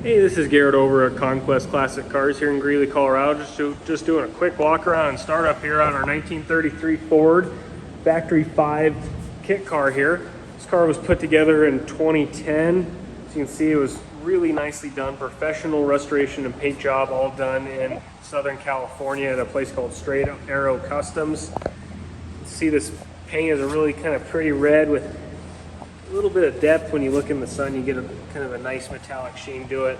Hey, this is Garrett over at Conquest Classic Cars here in Greeley, Colorado. Just doing a quick walk around and start up here on our 1933 Ford Factory 5 kit car here. This car was put together in 2010. As you can see, it was really nicely done. Professional restoration and paint job, all done in Southern California at a place called Straight Arrow Customs. You see this paint is a really kind of pretty red with a little bit of depth. When you look in the sun, you get a kind of a nice metallic sheen to it.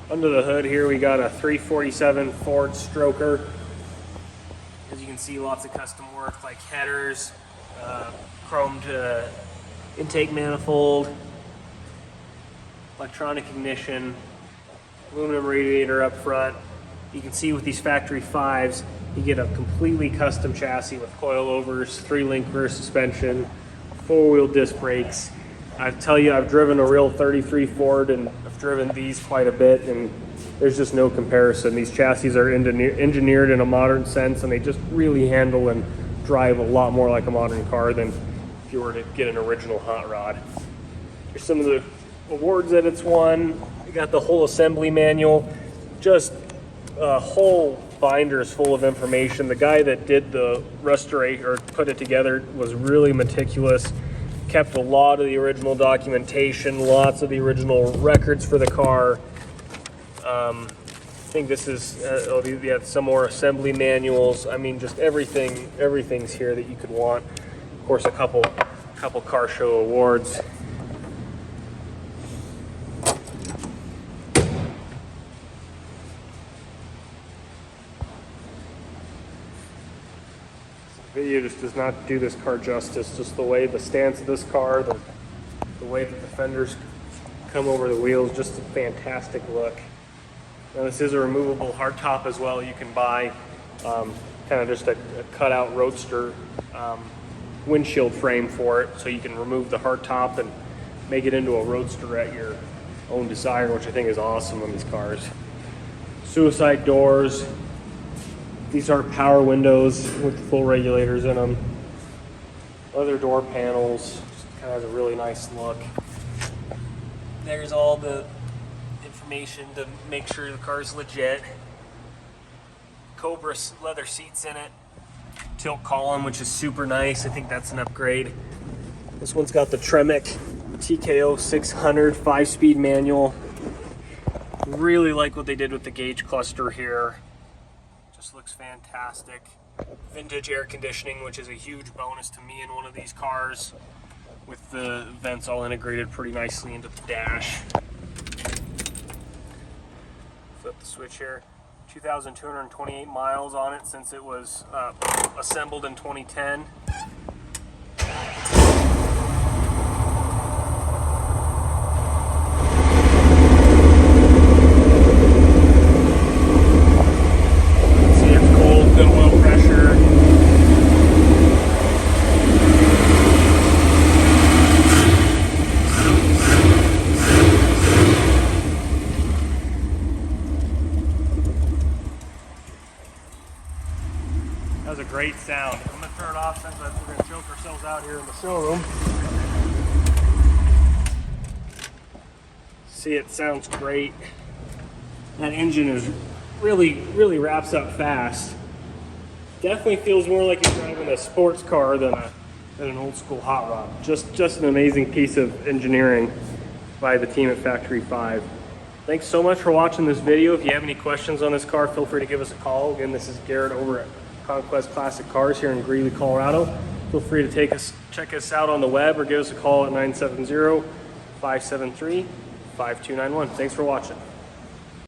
Under the hood here, we got a 347 Ford Stroker. As you can see, lots of custom work like headers, chromed intake manifold, electronic ignition, aluminum radiator up front. You can see with these Factory 5s, you get a completely custom chassis with coilovers, 3-link rear suspension, 4-wheel disc brakes. I tell you, I've driven a real 33 Ford and I've driven these quite a bit, and there's just no comparison. These chassis are engineered in a modern sense, and they just really handle and drive a lot more like a modern car than if you were to get an original hot rod. Here's some of the awards that it's won. We got the whole assembly manual, just a whole binders full of information. The guy that did the restoration or put it together was really meticulous, kept a lot of the original documentation, lots of the original records for the car. I think this is some more assembly manuals. I mean, just everything's here that you could want. Of course, a couple car show awards. Video just does not do this car justice. Just the stance of this car, the way that the fenders come over the wheels, just a fantastic look. Now this is a removable hardtop as well. You can buy kind of just a cutout Roadster windshield frame for it, so you can remove the hardtop and make it into a Roadster at your own desire, which I think is awesome on these cars. Suicide doors. These are power windows with full regulators in them. Leather door panels, just kind of has a really nice look. There's all the information to make sure the car's legit. Cobra leather seats in it. Tilt column, which is super nice. I think that's an upgrade. This one's got the Tremec TKO 600 5-speed manual. Really like what they did with the gauge cluster here. Just looks fantastic. Vintage air conditioning, which is a huge bonus to me in one of these cars, with the vents all integrated pretty nicely into the dash. Flip the switch here. 2,228 miles on it since it was assembled in 2010. That was a great sound. I'm going to turn it off since we're going to choke ourselves out here in the showroom. See, it sounds great. That engine is really wraps up fast. Definitely feels more like you're driving a sports car than an old school hot rod. Just an amazing piece of engineering by the team at Factory 5. Thanks so much for watching this video. If you have any questions on this car, feel free to give us a call. Again, this is Garrett over at Conquest Classic Cars here in Greeley, Colorado. Feel free to check us out on the web or give us a call at 970-573-5291. Thanks for watching.